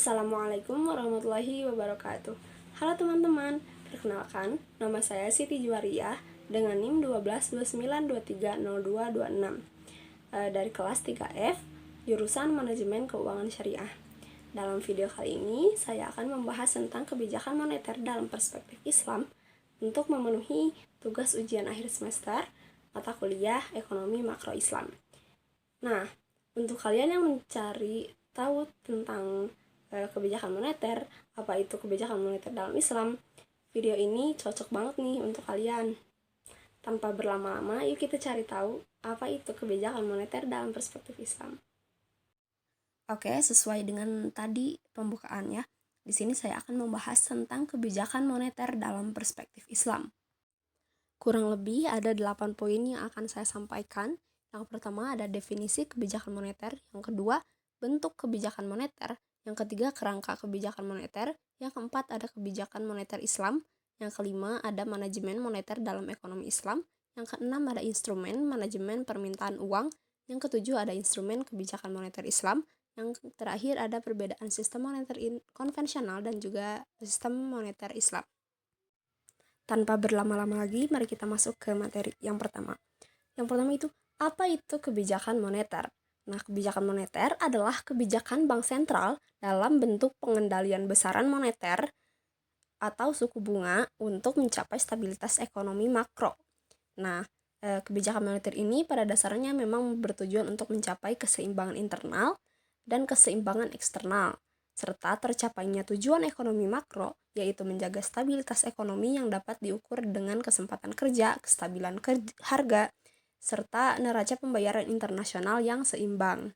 Assalamualaikum warahmatullahi wabarakatuh. Halo teman-teman, perkenalkan, nama saya Siti Juwariah dengan NIM 1229230226 dari kelas 3F, jurusan Manajemen Keuangan Syariah. Dalam video kali ini, saya akan membahas tentang kebijakan moneter dalam perspektif Islam untuk memenuhi tugas ujian akhir semester mata kuliah Ekonomi Makro Islam. Nah, untuk kalian yang mencari tahu tentang kebijakan moneter, apa itu kebijakan moneter dalam Islam, video ini cocok banget nih untuk kalian. Tanpa berlama-lama, yuk kita cari tahu apa itu kebijakan moneter dalam perspektif Islam. Oke, sesuai dengan tadi pembukaannya, di sini saya akan membahas tentang kebijakan moneter dalam perspektif Islam. Kurang lebih ada 8 poin yang akan saya sampaikan. Yang pertama ada definisi kebijakan moneter, yang kedua bentuk kebijakan moneter, yang ketiga kerangka kebijakan moneter, yang keempat ada kebijakan moneter Islam, yang kelima ada manajemen moneter dalam ekonomi Islam, yang keenam ada instrumen manajemen permintaan uang, yang ketujuh ada instrumen kebijakan moneter Islam, yang terakhir ada perbedaan sistem moneter konvensional dan juga sistem moneter Islam. Tanpa berlama-lama lagi, mari kita masuk ke materi yang pertama. Yang pertama itu, apa itu kebijakan moneter? Nah, kebijakan moneter adalah kebijakan bank sentral dalam bentuk pengendalian besaran moneter atau suku bunga untuk mencapai stabilitas ekonomi makro. Nah, kebijakan moneter ini pada dasarnya memang bertujuan untuk mencapai keseimbangan internal dan keseimbangan eksternal, serta tercapainya tujuan ekonomi makro, yaitu menjaga stabilitas ekonomi yang dapat diukur dengan kesempatan kerja, kestabilan harga, serta neraca pembayaran internasional yang seimbang.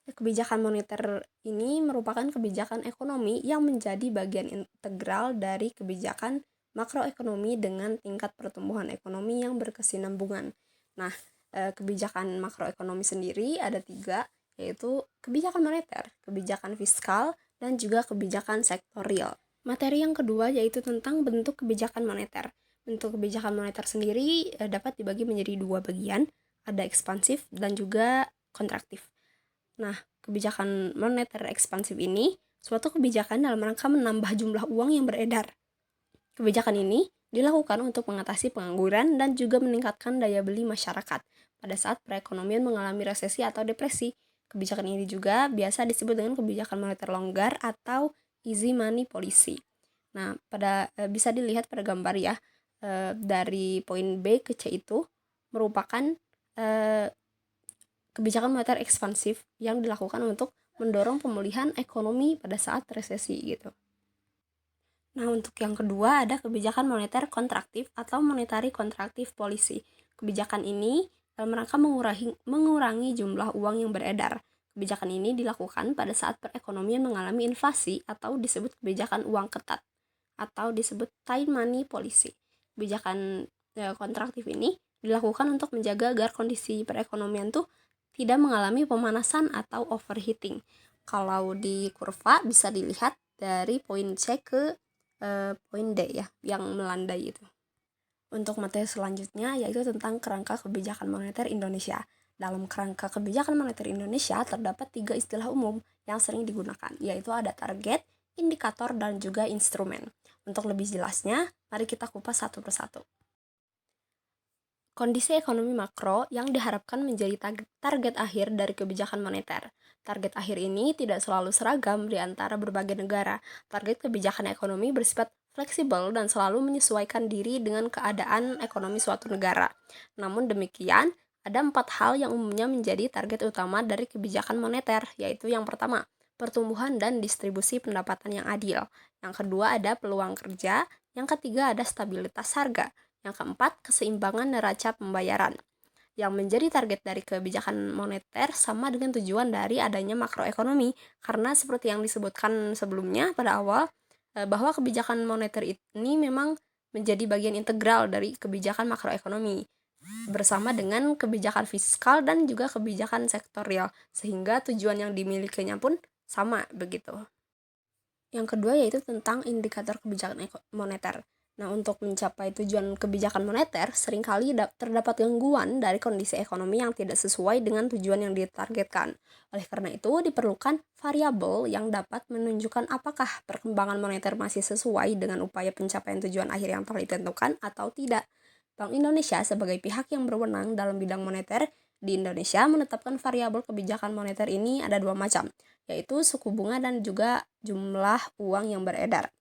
Kebijakan moneter ini merupakan kebijakan ekonomi yang menjadi bagian integral dari kebijakan makroekonomi dengan tingkat pertumbuhan ekonomi yang berkesinambungan. Nah, kebijakan makroekonomi sendiri ada 3, yaitu kebijakan moneter, kebijakan fiskal, dan juga kebijakan sektorial. Materi yang kedua yaitu tentang bentuk kebijakan moneter. Bentuk kebijakan moneter sendiri dapat dibagi menjadi 2 bagian, ada ekspansif dan juga kontraktif. Nah, kebijakan moneter ekspansif ini suatu kebijakan dalam rangka menambah jumlah uang yang beredar. Kebijakan ini dilakukan untuk mengatasi pengangguran dan juga meningkatkan daya beli masyarakat pada saat perekonomian mengalami resesi atau depresi. Kebijakan ini juga biasa disebut dengan kebijakan moneter longgar atau easy money policy. Nah, bisa dilihat pada gambar ya, dari poin B ke C itu merupakan kebijakan moneter ekspansif yang dilakukan untuk mendorong pemulihan ekonomi pada saat resesi gitu. Nah, untuk yang kedua ada kebijakan moneter kontraktif atau monetary contractive policy. Kebijakan ini dalam rangka mengurangi jumlah uang yang beredar. Kebijakan ini dilakukan pada saat perekonomian mengalami inflasi atau disebut kebijakan uang ketat atau disebut tight money policy. Kebijakan kontraktif ini dilakukan untuk menjaga agar kondisi perekonomian tuh tidak mengalami pemanasan atau overheating. Kalau di kurva bisa dilihat dari poin C ke poin D ya, yang melandai itu. Untuk materi selanjutnya yaitu tentang kerangka kebijakan moneter Indonesia. Dalam kerangka kebijakan moneter Indonesia terdapat 3 istilah umum yang sering digunakan, yaitu ada target, indikator, dan juga instrumen. Untuk lebih jelasnya, mari kita kupas satu persatu. Kondisi ekonomi makro yang diharapkan menjadi target akhir dari kebijakan moneter. Target akhir ini tidak selalu seragam di antara berbagai negara. Target kebijakan ekonomi bersifat fleksibel dan selalu menyesuaikan diri dengan keadaan ekonomi suatu negara. Namun demikian, ada 4 hal yang umumnya menjadi target utama dari kebijakan moneter, yaitu yang pertama, pertumbuhan dan distribusi pendapatan yang adil. Yang kedua ada peluang kerja. Yang ketiga ada stabilitas harga. Yang keempat, keseimbangan neraca pembayaran. Yang menjadi target dari kebijakan moneter sama dengan tujuan dari adanya makroekonomi, karena seperti yang disebutkan sebelumnya pada awal, bahwa kebijakan moneter ini memang menjadi bagian integral dari kebijakan makroekonomi, bersama dengan kebijakan fiskal dan juga kebijakan sektorial, sehingga tujuan yang dimilikinya pun sama begitu. Yang kedua yaitu tentang indikator kebijakan moneter. Nah, untuk mencapai tujuan kebijakan moneter, seringkali terdapat gangguan dari kondisi ekonomi yang tidak sesuai dengan tujuan yang ditargetkan. Oleh karena itu, diperlukan variabel yang dapat menunjukkan apakah perkembangan moneter masih sesuai dengan upaya pencapaian tujuan akhir yang telah ditentukan atau tidak. Bank Indonesia sebagai pihak yang berwenang dalam bidang moneter di Indonesia menetapkan variabel kebijakan moneter ini ada dua macam, yaitu suku bunga dan juga jumlah uang yang beredar.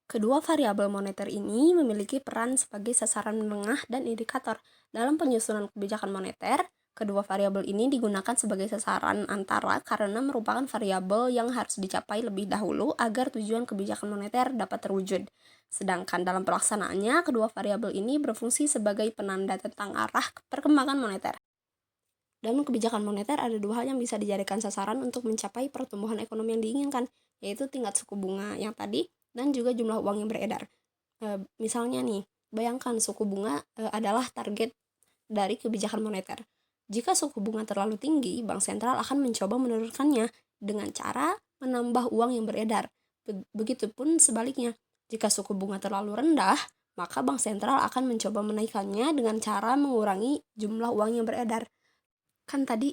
Kedua variabel moneter ini memiliki peran sebagai sasaran menengah dan indikator. Dalam penyusunan kebijakan moneter, kedua variabel ini digunakan sebagai sasaran antara karena merupakan variabel yang harus dicapai lebih dahulu agar tujuan kebijakan moneter dapat terwujud. Sedangkan dalam pelaksanaannya, kedua variabel ini berfungsi sebagai penanda tentang arah perkembangan moneter. Dalam kebijakan moneter ada dua hal yang bisa dijadikan sasaran untuk mencapai pertumbuhan ekonomi yang diinginkan, yaitu tingkat suku bunga yang tadi dan juga jumlah uang yang beredar. Misalnya nih, bayangkan suku bunga adalah target dari kebijakan moneter. Jika suku bunga terlalu tinggi, bank sentral akan mencoba menurunkannya dengan cara menambah uang yang beredar. Begitupun sebaliknya, jika suku bunga terlalu rendah, maka bank sentral akan mencoba menaikkannya dengan cara mengurangi jumlah uang yang beredar. Kan tadi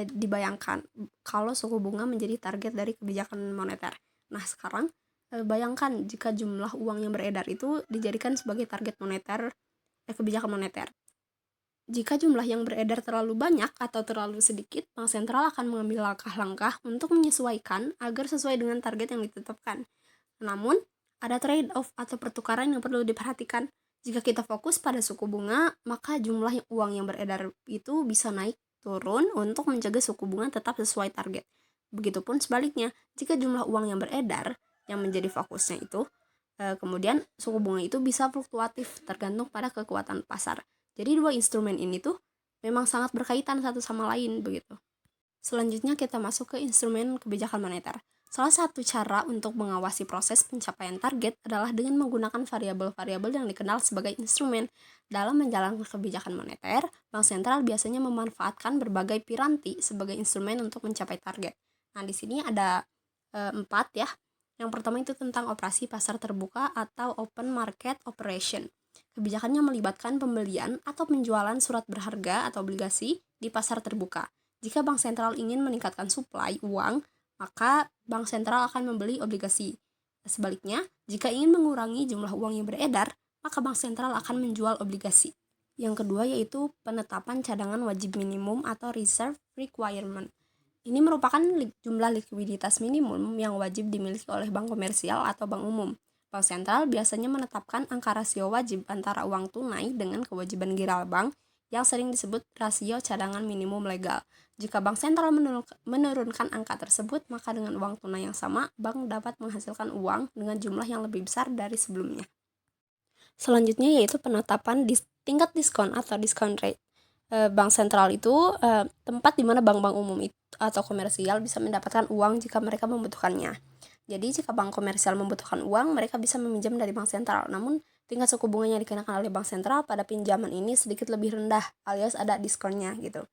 dibayangkan kalau suku bunga menjadi target dari kebijakan moneter. Nah, sekarang bayangkan jika jumlah uang yang beredar itu dijadikan sebagai target moneter, kebijakan moneter. Jika jumlah yang beredar terlalu banyak atau terlalu sedikit, bank sentral akan mengambil langkah-langkah untuk menyesuaikan agar sesuai dengan target yang ditetapkan. Namun, ada trade-off atau pertukaran yang perlu diperhatikan. Jika kita fokus pada suku bunga, maka jumlah uang yang beredar itu bisa naik turun untuk mencegah suku bunga tetap sesuai target. Begitupun sebaliknya, jika jumlah uang yang beredar yang menjadi fokusnya itu, kemudian suku bunga itu bisa fluktuatif tergantung pada kekuatan pasar. Jadi dua instrumen ini tuh memang sangat berkaitan satu sama lain begitu. Selanjutnya kita masuk ke instrumen kebijakan moneter. Salah satu cara untuk mengawasi proses pencapaian target adalah dengan menggunakan variabel-variabel yang dikenal sebagai instrumen. Dalam menjalankan kebijakan moneter, bank sentral biasanya memanfaatkan berbagai piranti sebagai instrumen untuk mencapai target. Nah, di sini ada 4 ya. Yang pertama itu tentang operasi pasar terbuka atau open market operation. Kebijakannya melibatkan pembelian atau penjualan surat berharga atau obligasi di pasar terbuka. Jika bank sentral ingin meningkatkan suplai uang, maka bank sentral akan membeli obligasi. Sebaliknya, jika ingin mengurangi jumlah uang yang beredar, maka bank sentral akan menjual obligasi. Yang kedua yaitu penetapan cadangan wajib minimum atau reserve requirement. Ini merupakan jumlah likuiditas minimum yang wajib dimiliki oleh bank komersial atau bank umum. Bank sentral biasanya menetapkan angka rasio wajib antara uang tunai dengan kewajiban giral bank yang sering disebut rasio cadangan minimum legal. Jika bank sentral menurunkan angka tersebut, maka dengan uang tunai yang sama, bank dapat menghasilkan uang dengan jumlah yang lebih besar dari sebelumnya. Selanjutnya yaitu penetapan tingkat diskon atau discount rate. Bank sentral itu tempat di mana bank-bank umum atau komersial bisa mendapatkan uang jika mereka membutuhkannya. Jadi jika bank komersial membutuhkan uang, mereka bisa meminjam dari bank sentral. Namun tingkat suku bunga yang dikenakan oleh bank sentral pada pinjaman ini sedikit lebih rendah, alias ada diskonnya gitu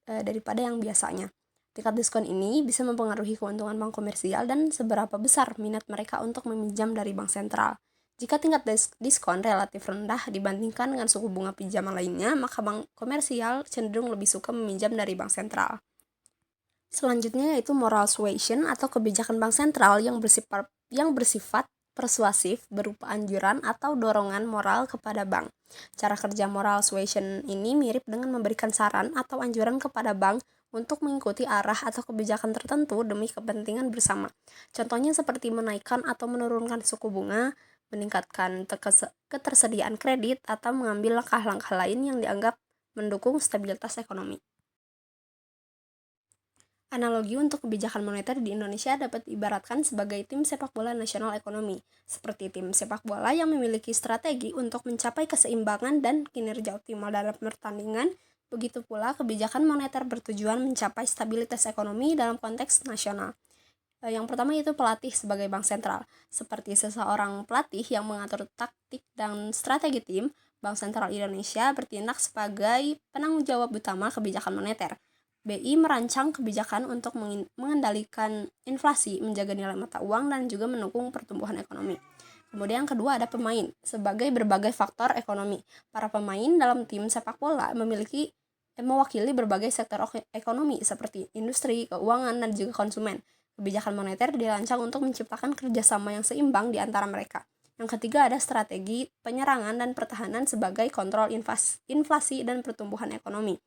daripada yang biasanya. Tingkat diskon ini bisa mempengaruhi keuntungan bank komersial dan seberapa besar minat mereka untuk meminjam dari bank sentral. Jika tingkat diskon relatif rendah dibandingkan dengan suku bunga pinjaman lainnya, maka bank komersial cenderung lebih suka meminjam dari bank sentral. Selanjutnya yaitu moral suasion atau kebijakan bank sentral yang bersifat persuasif berupa anjuran atau dorongan moral kepada bank. Cara kerja moral suasion ini mirip dengan memberikan saran atau anjuran kepada bank untuk mengikuti arah atau kebijakan tertentu demi kepentingan bersama. Contohnya seperti menaikkan atau menurunkan suku bunga, meningkatkan ketersediaan kredit, atau mengambil langkah-langkah lain yang dianggap mendukung stabilitas ekonomi. Analogi untuk kebijakan moneter di Indonesia dapat diibaratkan sebagai tim sepak bola nasional ekonomi, seperti tim sepak bola yang memiliki strategi untuk mencapai keseimbangan dan kinerja optimal dalam pertandingan. Begitu pula kebijakan moneter bertujuan mencapai stabilitas ekonomi dalam konteks nasional. Yang pertama itu pelatih sebagai bank sentral. Seperti seseorang pelatih yang mengatur taktik dan strategi tim, Bank Sentral Indonesia bertindak sebagai penanggung jawab utama kebijakan moneter. BI merancang kebijakan untuk mengendalikan inflasi, menjaga nilai mata uang, dan juga mendukung pertumbuhan ekonomi. Kemudian yang kedua ada pemain. Sebagai berbagai faktor ekonomi, para pemain dalam tim sepak bola mewakili berbagai sektor ekonomi seperti industri, keuangan, dan juga konsumen. Kebijakan moneter dirancang untuk menciptakan kerjasama yang seimbang di antara mereka. Yang ketiga ada strategi penyerangan dan pertahanan sebagai kontrol inflasi dan pertumbuhan ekonomi.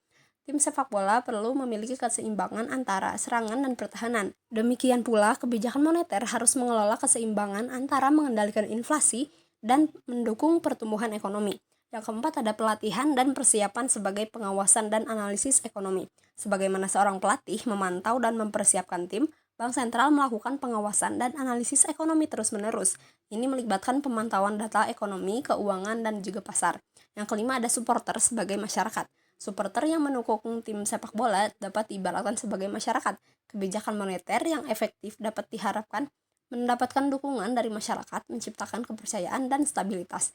Tim sepak bola perlu memiliki keseimbangan antara serangan dan pertahanan. Demikian pula, kebijakan moneter harus mengelola keseimbangan antara mengendalikan inflasi dan mendukung pertumbuhan ekonomi. Yang keempat ada pelatihan dan persiapan sebagai pengawasan dan analisis ekonomi. Sebagaimana seorang pelatih memantau dan mempersiapkan tim, Bank Sentral melakukan pengawasan dan analisis ekonomi terus-menerus. Ini melibatkan pemantauan data ekonomi, keuangan, dan juga pasar. Yang kelima ada supporter sebagai masyarakat. Supporter yang mendukung tim sepak bola dapat diibaratkan sebagai masyarakat. Kebijakan moneter yang efektif dapat diharapkan mendapatkan dukungan dari masyarakat, menciptakan kepercayaan dan stabilitas.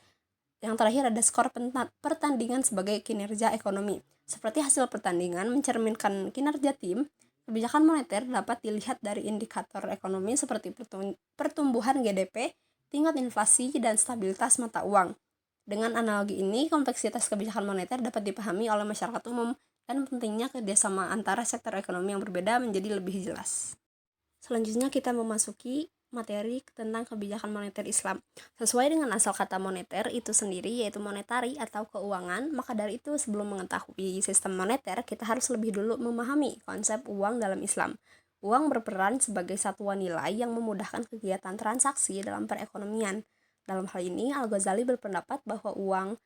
Yang terakhir ada skor pertandingan sebagai kinerja ekonomi. Seperti hasil pertandingan mencerminkan kinerja tim, kebijakan moneter dapat dilihat dari indikator ekonomi seperti pertumbuhan GDP, tingkat inflasi, dan stabilitas mata uang. Dengan analogi ini, kompleksitas kebijakan moneter dapat dipahami oleh masyarakat umum dan pentingnya kerjasama antara sektor ekonomi yang berbeda menjadi lebih jelas. Selanjutnya kita memasuki materi tentang kebijakan moneter Islam. Sesuai dengan asal kata moneter itu sendiri, yaitu monetari atau keuangan, maka dari itu sebelum mengetahui sistem moneter, kita harus lebih dulu memahami konsep uang dalam Islam. Uang berperan sebagai satuan nilai yang memudahkan kegiatan transaksi dalam perekonomian. Dalam hal ini, Al-Ghazali berpendapat bahwa uang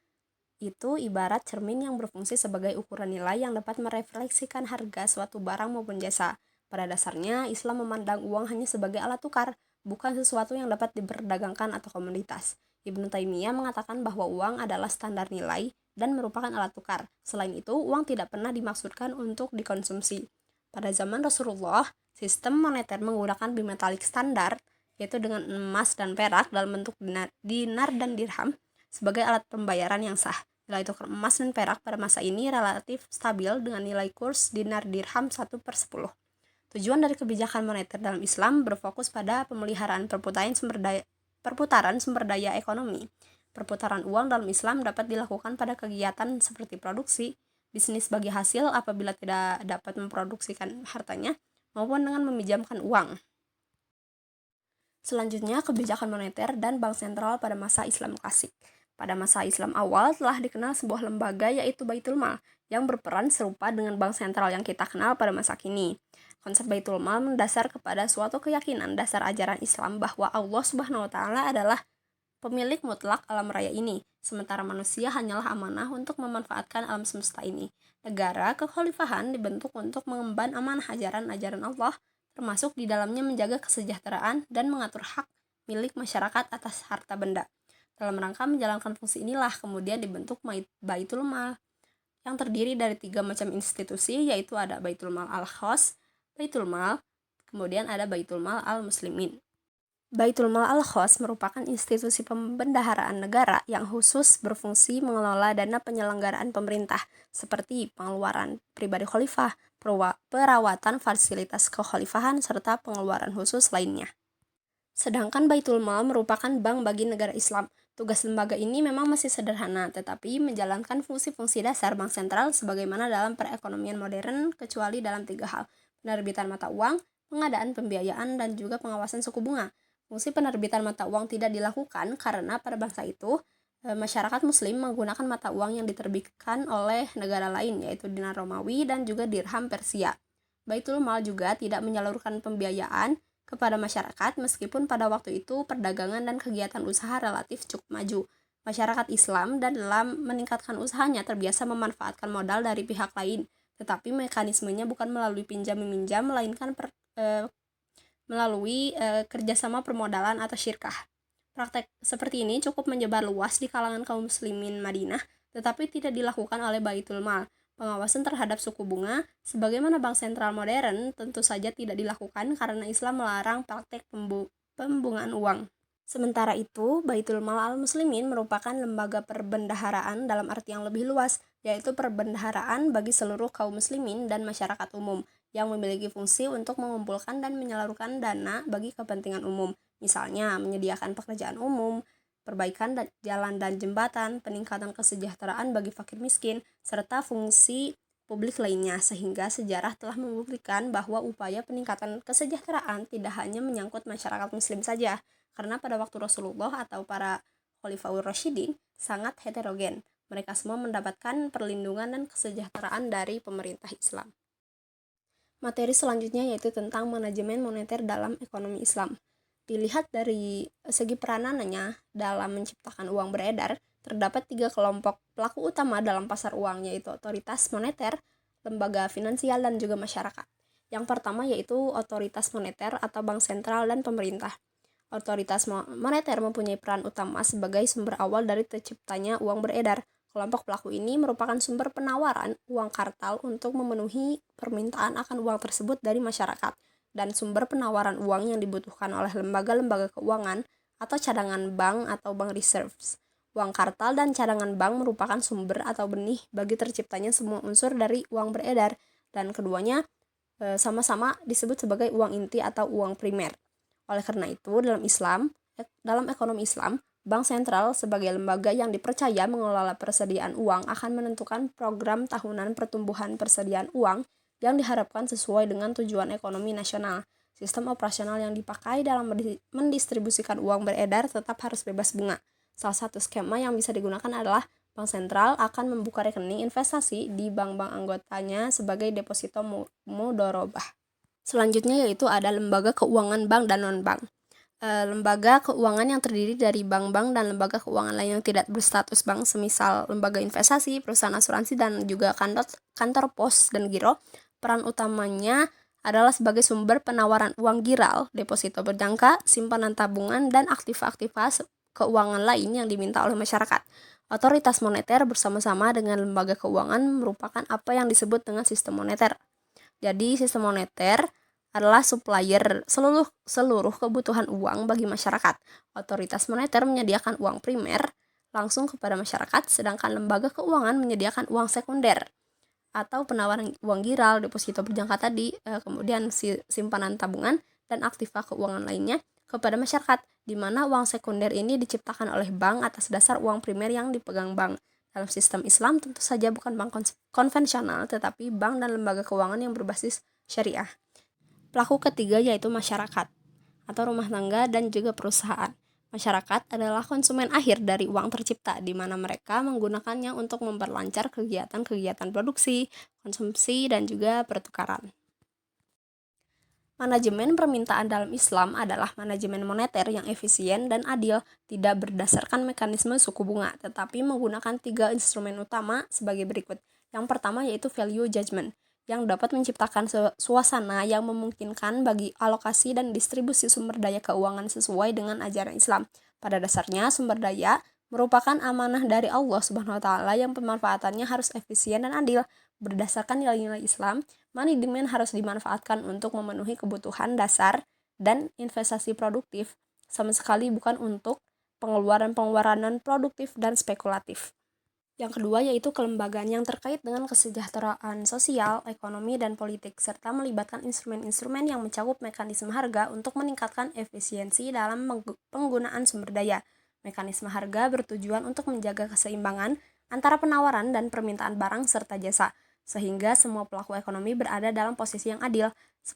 itu ibarat cermin yang berfungsi sebagai ukuran nilai yang dapat merefleksikan harga suatu barang maupun jasa. Pada dasarnya, Islam memandang uang hanya sebagai alat tukar, bukan sesuatu yang dapat diperdagangkan atau komoditas. Ibnu Taimiyah mengatakan bahwa uang adalah standar nilai dan merupakan alat tukar. Selain itu, uang tidak pernah dimaksudkan untuk dikonsumsi. Pada zaman Rasulullah, sistem moneter menggunakan bimetalik standar, yaitu dengan emas dan perak dalam bentuk dinar dan dirham, sebagai alat pembayaran yang sah. Nilai tukar emas dan perak pada masa ini relatif stabil dengan nilai kurs dinar dirham 1/10. Tujuan dari kebijakan moneter dalam Islam berfokus pada pemeliharaan perputaran sumber daya ekonomi. Perputaran uang dalam Islam dapat dilakukan pada kegiatan seperti produksi, bisnis bagi hasil apabila tidak dapat memproduksikan hartanya, maupun dengan meminjamkan uang. Selanjutnya, kebijakan moneter dan bank sentral pada masa Islam klasik. Pada masa Islam awal telah dikenal sebuah lembaga yaitu Baitul Mal yang berperan serupa dengan bank sentral yang kita kenal pada masa kini. Konsep Baitul Mal mendasar kepada suatu keyakinan dasar ajaran Islam bahwa Allah Subhanahu wa taala adalah pemilik mutlak alam raya ini, sementara manusia hanyalah amanah untuk memanfaatkan alam semesta ini. Negara kekhalifahan dibentuk untuk mengemban amanah ajaran-ajaran Allah, termasuk di dalamnya menjaga kesejahteraan dan mengatur hak milik masyarakat atas harta benda. Dalam rangka menjalankan fungsi inilah kemudian dibentuk Baitul Mal yang terdiri dari 3 macam institusi, yaitu ada Baitul Mal Al-Khas, Baitul Mal, kemudian ada Baitul Mal Al-Muslimin. Baitul Mal Al-Khas merupakan institusi pembendaharaan negara yang khusus berfungsi mengelola dana penyelenggaraan pemerintah seperti pengeluaran pribadi khalifah, perawatan fasilitas kekhalifahan, serta pengeluaran khusus lainnya. Sedangkan Baitul Mal merupakan bank bagi negara Islam. Tugas lembaga ini memang masih sederhana, tetapi menjalankan fungsi-fungsi dasar bank sentral sebagaimana dalam perekonomian modern, kecuali dalam 3 hal: penerbitan mata uang, pengadaan pembiayaan, dan juga pengawasan suku bunga. Fungsi penerbitan mata uang tidak dilakukan karena pada bangsa itu, masyarakat muslim menggunakan mata uang yang diterbitkan oleh negara lain, yaitu dinar Romawi dan juga dirham Persia. Baitul Mal juga tidak menyalurkan pembiayaan kepada masyarakat meskipun pada waktu itu perdagangan dan kegiatan usaha relatif cukup maju. Masyarakat Islam dan dalam meningkatkan usahanya terbiasa memanfaatkan modal dari pihak lain, tetapi mekanismenya bukan melalui pinjam-meminjam, melainkan melalui kerjasama permodalan atau syirkah. Praktek seperti ini cukup menyebar luas di kalangan kaum muslimin Madinah, tetapi tidak dilakukan oleh Baitul Mal. Pengawasan terhadap suku bunga, sebagaimana bank sentral modern, tentu saja tidak dilakukan karena Islam melarang praktek pembungaan uang. Sementara itu, Baitul Mal Al-Muslimin merupakan lembaga perbendaharaan dalam arti yang lebih luas, yaitu perbendaharaan bagi seluruh kaum muslimin dan masyarakat umum, yang memiliki fungsi untuk mengumpulkan dan menyalurkan dana bagi kepentingan umum. Misalnya, menyediakan pekerjaan umum, perbaikan jalan dan jembatan, peningkatan kesejahteraan bagi fakir miskin, serta fungsi publik lainnya, sehingga sejarah telah membuktikan bahwa upaya peningkatan kesejahteraan tidak hanya menyangkut masyarakat muslim saja, karena pada waktu Rasulullah atau para Khalifahur Rasyidin sangat heterogen. Mereka semua mendapatkan perlindungan dan kesejahteraan dari pemerintah Islam. Materi selanjutnya yaitu tentang manajemen moneter dalam ekonomi Islam. Dilihat dari segi peranannya dalam menciptakan uang beredar, terdapat 3 kelompok pelaku utama dalam pasar uang, yaitu otoritas moneter, lembaga finansial, dan juga masyarakat. Yang pertama yaitu otoritas moneter atau bank sentral dan pemerintah. Otoritas moneter mempunyai peran utama sebagai sumber awal dari terciptanya uang beredar. Kelompok pelaku ini merupakan sumber penawaran uang kartal untuk memenuhi permintaan akan uang tersebut dari masyarakat, dan sumber penawaran uang yang dibutuhkan oleh lembaga-lembaga keuangan atau cadangan bank atau bank reserves. Uang kartal dan cadangan bank merupakan sumber atau benih bagi terciptanya semua unsur dari uang beredar, dan keduanya sama-sama disebut sebagai uang inti atau uang primer. Oleh karena itu, dalam ekonomi Islam, bank sentral sebagai lembaga yang dipercaya mengelola persediaan uang akan menentukan program tahunan pertumbuhan persediaan uang yang diharapkan sesuai dengan tujuan ekonomi nasional. Sistem operasional yang dipakai dalam mendistribusikan uang beredar tetap harus bebas bunga. Salah satu skema yang bisa digunakan adalah bank sentral akan membuka rekening investasi di bank-bank anggotanya sebagai deposito mudorobah. Selanjutnya yaitu ada lembaga keuangan bank dan non-bank. Lembaga keuangan yang terdiri dari bank-bank dan lembaga keuangan lain yang tidak berstatus bank, semisal lembaga investasi, perusahaan asuransi, dan juga kantor pos dan giro. Peran utamanya adalah sebagai sumber penawaran uang giral, deposito berjangka, simpanan tabungan, dan aktiva-aktiva keuangan lain yang diminta oleh masyarakat. Otoritas moneter bersama-sama dengan lembaga keuangan merupakan apa yang disebut dengan sistem moneter. Jadi sistem moneter adalah supplier seluruh kebutuhan uang bagi masyarakat. Otoritas moneter menyediakan uang primer langsung kepada masyarakat, sedangkan lembaga keuangan menyediakan uang sekunder atau penawaran uang giral, deposito berjangka tadi, kemudian simpanan tabungan dan aktiva keuangan lainnya kepada masyarakat, di mana uang sekunder ini diciptakan oleh bank atas dasar uang primer yang dipegang bank. Dalam sistem Islam tentu saja bukan bank konvensional, tetapi bank dan lembaga keuangan yang berbasis syariah. Pelaku ketiga yaitu masyarakat atau rumah tangga dan juga perusahaan. Masyarakat adalah konsumen akhir dari uang tercipta, di mana mereka menggunakannya untuk memperlancar kegiatan-kegiatan produksi, konsumsi, dan juga pertukaran. Manajemen permintaan dalam Islam adalah manajemen moneter yang efisien dan adil, tidak berdasarkan mekanisme suku bunga, tetapi menggunakan 3 instrumen utama sebagai berikut. Yang pertama yaitu value judgment, yang dapat menciptakan suasana yang memungkinkan bagi alokasi dan distribusi sumber daya keuangan sesuai dengan ajaran Islam. Pada dasarnya, sumber daya merupakan amanah dari Allah Subhanahu wa taala yang pemanfaatannya harus efisien dan adil. Berdasarkan nilai-nilai Islam, money demand harus dimanfaatkan untuk memenuhi kebutuhan dasar dan investasi produktif, sama sekali bukan untuk pengeluaran-pengeluaran non-produktif dan spekulatif. Yang kedua yaitu kelembagaan yang terkait dengan kesejahteraan sosial, ekonomi, dan politik, serta melibatkan instrumen-instrumen yang mencakup mekanisme harga untuk meningkatkan efisiensi dalam penggunaan sumber daya. Mekanisme harga bertujuan untuk menjaga keseimbangan antara penawaran dan permintaan barang serta jasa, sehingga semua pelaku ekonomi berada dalam posisi yang adil.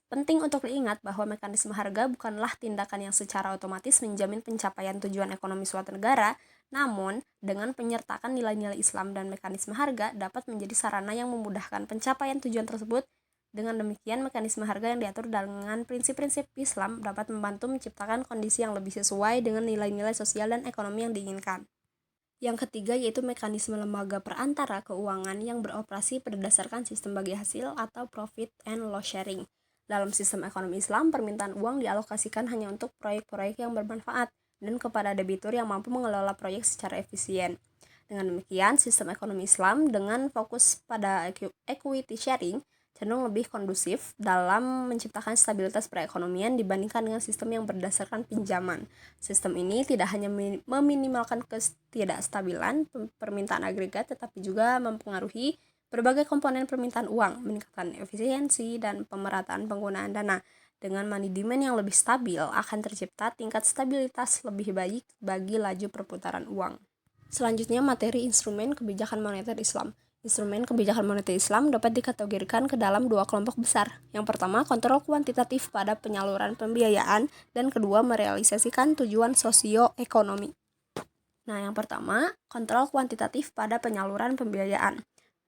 Penting untuk diingat bahwa mekanisme harga bukanlah tindakan yang secara otomatis menjamin pencapaian tujuan ekonomi suatu negara, namun dengan penyertakan nilai-nilai Islam dan mekanisme harga dapat menjadi sarana yang memudahkan pencapaian tujuan tersebut. Dengan demikian, mekanisme harga yang diatur dengan prinsip-prinsip Islam dapat membantu menciptakan kondisi yang lebih sesuai dengan nilai-nilai sosial dan ekonomi yang diinginkan. Yang ketiga yaitu mekanisme lembaga perantara keuangan yang beroperasi berdasarkan sistem bagi hasil atau profit and loss sharing. Dalam sistem ekonomi Islam, permintaan uang dialokasikan hanya untuk proyek-proyek yang bermanfaat dan kepada debitur yang mampu mengelola proyek secara efisien. Dengan demikian, sistem ekonomi Islam dengan fokus pada equity sharing cenderung lebih kondusif dalam menciptakan stabilitas perekonomian dibandingkan dengan sistem yang berdasarkan pinjaman. Sistem ini tidak hanya meminimalkan ketidakstabilan permintaan agregat, tetapi juga mempengaruhi berbagai komponen permintaan uang, meningkatkan efisiensi dan pemerataan penggunaan dana. Dengan money demand yang lebih stabil, akan tercipta tingkat stabilitas lebih baik bagi laju perputaran uang. Selanjutnya, materi instrumen kebijakan moneter Islam. Instrumen kebijakan moneter Islam dapat dikategorikan ke dalam dua kelompok besar. Yang pertama, kontrol kuantitatif pada penyaluran pembiayaan, dan kedua, merealisasikan tujuan sosioekonomi. Nah, yang pertama, kontrol kuantitatif pada penyaluran pembiayaan.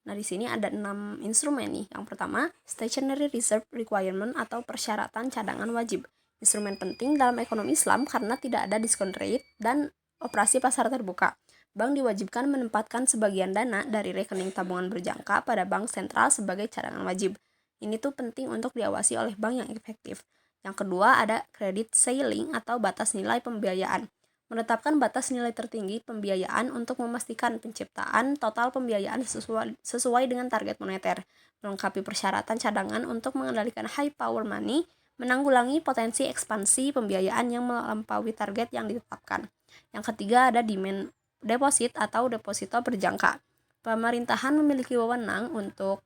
Nah, di sini ada 6 instrumen nih. Yang pertama, Stationary Reserve Requirement atau persyaratan cadangan wajib. Instrumen penting dalam ekonomi Islam karena tidak ada discount rate dan operasi pasar terbuka. Bank diwajibkan menempatkan sebagian dana dari rekening tabungan berjangka pada bank sentral sebagai cadangan wajib. Ini tuh penting untuk diawasi oleh bank yang efektif. Yang kedua, ada credit ceiling atau batas nilai pembiayaan. Menetapkan batas nilai tertinggi pembiayaan untuk memastikan penciptaan total pembiayaan sesuai dengan target moneter, melengkapi persyaratan cadangan untuk mengendalikan high power money, menanggulangi potensi ekspansi pembiayaan yang melampaui target yang ditetapkan. Yang ketiga, ada demand deposit atau deposito berjangka. Pemerintahan memiliki wewenang untuk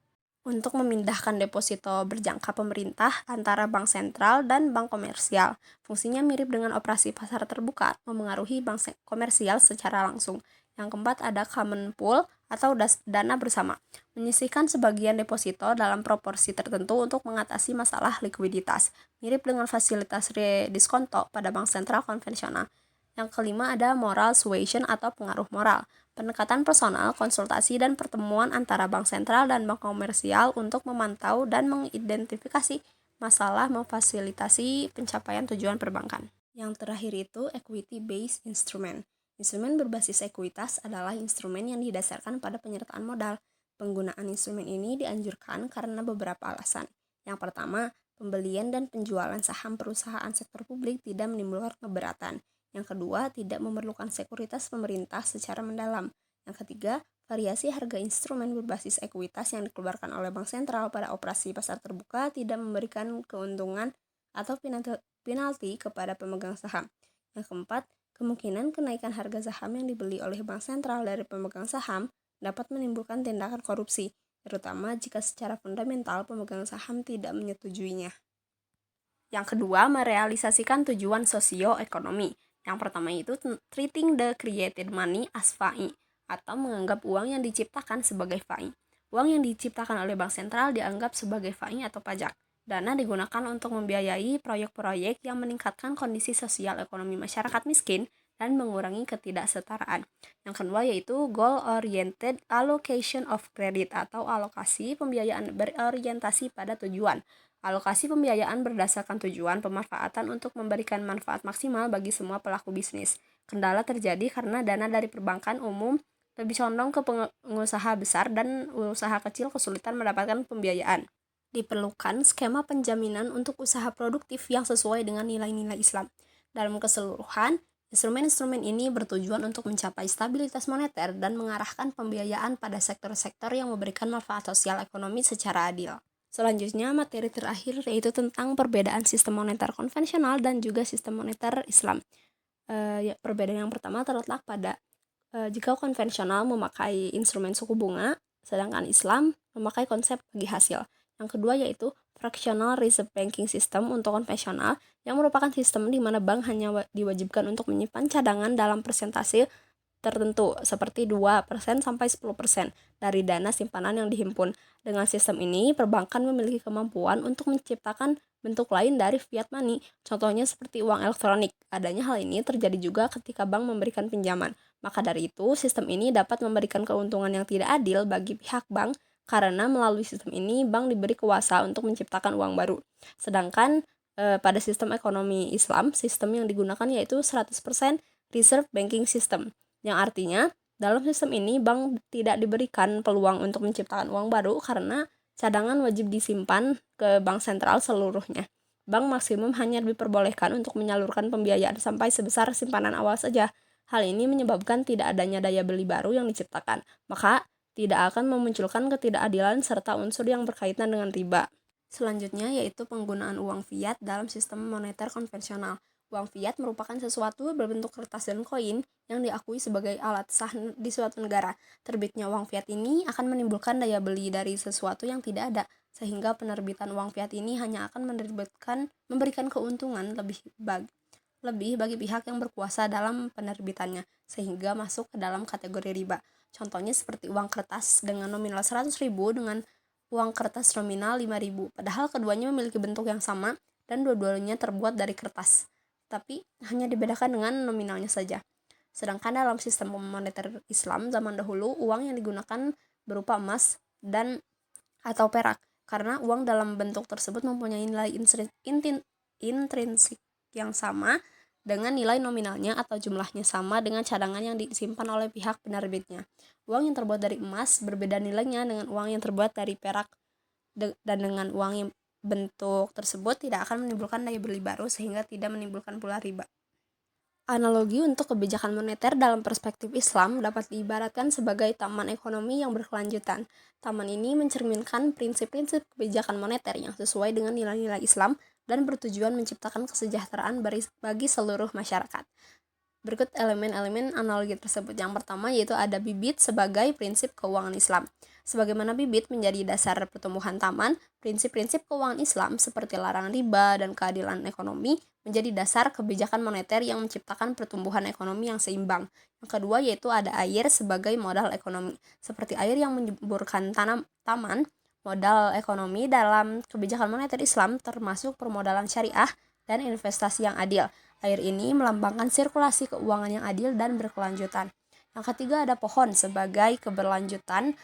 memindahkan deposito berjangka pemerintah antara bank sentral dan bank komersial. Fungsinya mirip dengan operasi pasar terbuka, memengaruhi bank komersial secara langsung. Yang keempat, ada common pool atau dana bersama, menyisihkan sebagian deposito dalam proporsi tertentu untuk mengatasi masalah likuiditas, mirip dengan fasilitas rediskonto pada bank sentral konvensional. Yang kelima, ada moral suasion atau pengaruh moral. Pendekatan personal, konsultasi, dan pertemuan antara bank sentral dan bank komersial untuk memantau dan mengidentifikasi masalah memfasilitasi pencapaian tujuan perbankan. Yang terakhir itu equity-based instrument. Instrumen berbasis ekuitas adalah instrumen yang didasarkan pada penyertaan modal. Penggunaan instrumen ini dianjurkan karena beberapa alasan. Yang pertama, pembelian dan penjualan saham perusahaan sektor publik tidak menimbulkan keberatan. Yang kedua, tidak memerlukan sekuritas pemerintah secara mendalam. Yang ketiga, variasi harga instrumen berbasis ekuitas yang dikeluarkan oleh bank sentral pada operasi pasar terbuka tidak memberikan keuntungan atau penalti kepada pemegang saham. Yang keempat, kemungkinan kenaikan harga saham yang dibeli oleh bank sentral dari pemegang saham dapat menimbulkan tindakan korupsi, terutama jika secara fundamental pemegang saham tidak menyetujuinya. Yang kedua, merealisasikan tujuan sosioekonomi. Yang pertama itu treating the created money as fai, atau menganggap uang yang diciptakan sebagai fai. Uang yang diciptakan oleh bank sentral dianggap sebagai fai atau pajak. Dana digunakan untuk membiayai proyek-proyek yang meningkatkan kondisi sosial ekonomi masyarakat miskin dan mengurangi ketidaksetaraan. Yang kedua yaitu goal-oriented allocation of credit atau alokasi pembiayaan berorientasi pada tujuan. Alokasi pembiayaan berdasarkan tujuan pemanfaatan untuk memberikan manfaat maksimal bagi semua pelaku bisnis. Kendala terjadi karena dana dari perbankan umum lebih condong ke pengusaha besar dan usaha kecil kesulitan mendapatkan pembiayaan. Diperlukan skema penjaminan untuk usaha produktif yang sesuai dengan nilai-nilai Islam. Dalam keseluruhan, instrumen-instrumen ini bertujuan untuk mencapai stabilitas moneter dan mengarahkan pembiayaan pada sektor-sektor yang memberikan manfaat sosial ekonomi secara adil. Selanjutnya, materi terakhir yaitu tentang perbedaan sistem moneter konvensional dan juga sistem moneter Islam. Perbedaan yang pertama terletak pada jika konvensional memakai instrumen suku bunga, sedangkan Islam memakai konsep bagi hasil. Yang kedua yaitu fractional reserve banking system untuk konvensional, yang merupakan sistem di mana bank hanya diwajibkan untuk menyimpan cadangan dalam persentase tertentu seperti 2% sampai 10% dari dana simpanan yang dihimpun. Dengan sistem ini, perbankan memiliki kemampuan untuk menciptakan bentuk lain dari fiat money, contohnya seperti uang elektronik. Adanya hal ini terjadi juga ketika bank memberikan pinjaman. Maka dari itu, sistem ini dapat memberikan keuntungan yang tidak adil bagi pihak bank karena melalui sistem ini bank diberi kuasa untuk menciptakan uang baru. Sedangkan pada sistem ekonomi Islam, sistem yang digunakan yaitu 100% reserve banking system, yang artinya dalam sistem ini bank tidak diberikan peluang untuk menciptakan uang baru karena cadangan wajib disimpan ke bank sentral seluruhnya. Bank maksimum hanya diperbolehkan untuk menyalurkan pembiayaan sampai sebesar simpanan awal saja. Hal ini menyebabkan tidak adanya daya beli baru yang diciptakan, maka tidak akan memunculkan ketidakadilan serta unsur yang berkaitan dengan riba. Selanjutnya yaitu penggunaan uang fiat dalam sistem moneter konvensional. Uang fiat merupakan sesuatu berbentuk kertas dan koin yang diakui sebagai alat sah di suatu negara. Terbitnya uang fiat ini akan menimbulkan daya beli dari sesuatu yang tidak ada. sehingga penerbitan uang fiat ini hanya akan memberikan keuntungan lebih bagi pihak yang berkuasa dalam penerbitannya, sehingga masuk ke dalam kategori riba. Contohnya seperti uang kertas dengan nominal 100.000 dengan uang kertas nominal 5.000, padahal keduanya memiliki bentuk yang sama dan dua-duanya terbuat dari kertas, tapi hanya dibedakan dengan nominalnya saja. Sedangkan dalam sistem moneter Islam zaman dahulu, uang yang digunakan berupa emas dan atau perak, karena uang dalam bentuk tersebut mempunyai nilai intrinsik yang sama dengan nilai nominalnya atau jumlahnya sama dengan cadangan yang disimpan oleh pihak penerbitnya. Uang yang terbuat dari emas berbeda nilainya dengan uang yang terbuat dari perak, dan dengan uang yang bentuk tersebut tidak akan menimbulkan daya beli baru sehingga tidak menimbulkan pula riba. Analogi untuk kebijakan moneter dalam perspektif Islam dapat diibaratkan sebagai taman ekonomi yang berkelanjutan. Taman ini mencerminkan prinsip-prinsip kebijakan moneter yang sesuai dengan nilai-nilai Islam dan bertujuan menciptakan kesejahteraan bagi seluruh masyarakat. Berikut elemen-elemen analogi tersebut. Yang pertama yaitu ada bibit sebagai prinsip keuangan Islam. Sebagaimana bibit menjadi dasar pertumbuhan taman, prinsip-prinsip keuangan Islam seperti larangan riba dan keadilan ekonomi menjadi dasar kebijakan moneter yang menciptakan pertumbuhan ekonomi yang seimbang. Yang kedua yaitu ada air sebagai modal ekonomi. Seperti air yang menyuburkan taman, modal ekonomi dalam kebijakan moneter Islam termasuk permodalan syariah dan investasi yang adil. Air ini melambangkan sirkulasi keuangan yang adil dan berkelanjutan. Yang ketiga ada pohon sebagai keberlanjutan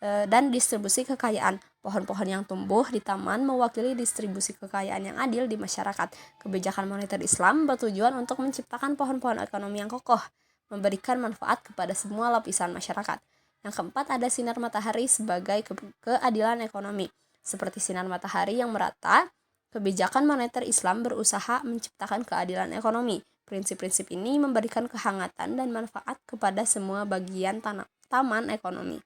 dan distribusi kekayaan. Pohon-pohon yang tumbuh di taman mewakili distribusi kekayaan yang adil di masyarakat. Kebijakan moneter Islam bertujuan untuk menciptakan pohon-pohon ekonomi yang kokoh, memberikan manfaat kepada semua lapisan masyarakat. Yang keempat ada sinar matahari sebagai keadilan ekonomi. Seperti sinar matahari yang merata, kebijakan moneter Islam berusaha menciptakan keadilan ekonomi. Prinsip-prinsip ini memberikan kehangatan dan manfaat kepada semua bagian taman ekonomi.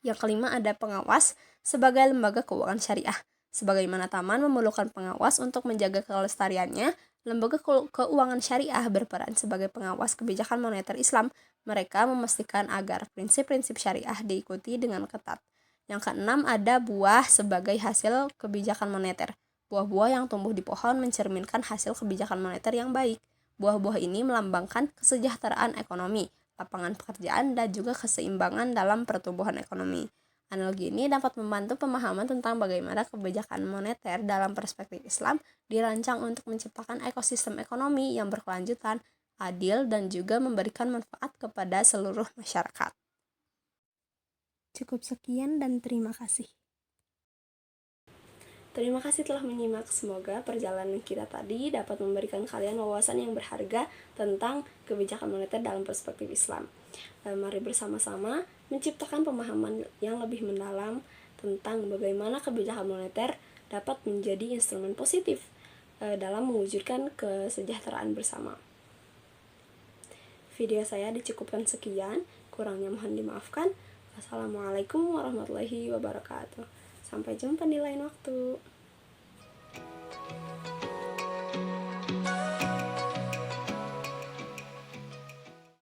Yang kelima ada pengawas sebagai lembaga keuangan syariah. Sebagaimana taman memerlukan pengawas untuk menjaga kelestariannya, lembaga keuangan syariah berperan sebagai pengawas kebijakan moneter Islam. Mereka memastikan agar prinsip-prinsip syariah diikuti dengan ketat. Yang keenam ada buah sebagai hasil kebijakan moneter. Buah-buah yang tumbuh di pohon mencerminkan hasil kebijakan moneter yang baik. Buah-buah ini melambangkan kesejahteraan ekonomi, lapangan pekerjaan, dan juga keseimbangan dalam pertumbuhan ekonomi. Analogi ini dapat membantu pemahaman tentang bagaimana kebijakan moneter dalam perspektif Islam dirancang untuk menciptakan ekosistem ekonomi yang berkelanjutan, adil, dan juga memberikan manfaat kepada seluruh masyarakat. Cukup sekian dan terima kasih. Terima kasih telah menyimak. Semoga perjalanan kita tadi dapat memberikan kalian wawasan yang berharga tentang kebijakan moneter dalam perspektif Islam. Mari bersama-sama menciptakan pemahaman yang lebih mendalam tentang bagaimana kebijakan moneter dapat menjadi instrumen positif dalam mewujudkan kesejahteraan bersama. Video saya dicukupkan sekian, kurangnya mohon dimaafkan. Wassalamualaikum warahmatullahi wabarakatuh. Sampai jumpa di lain waktu.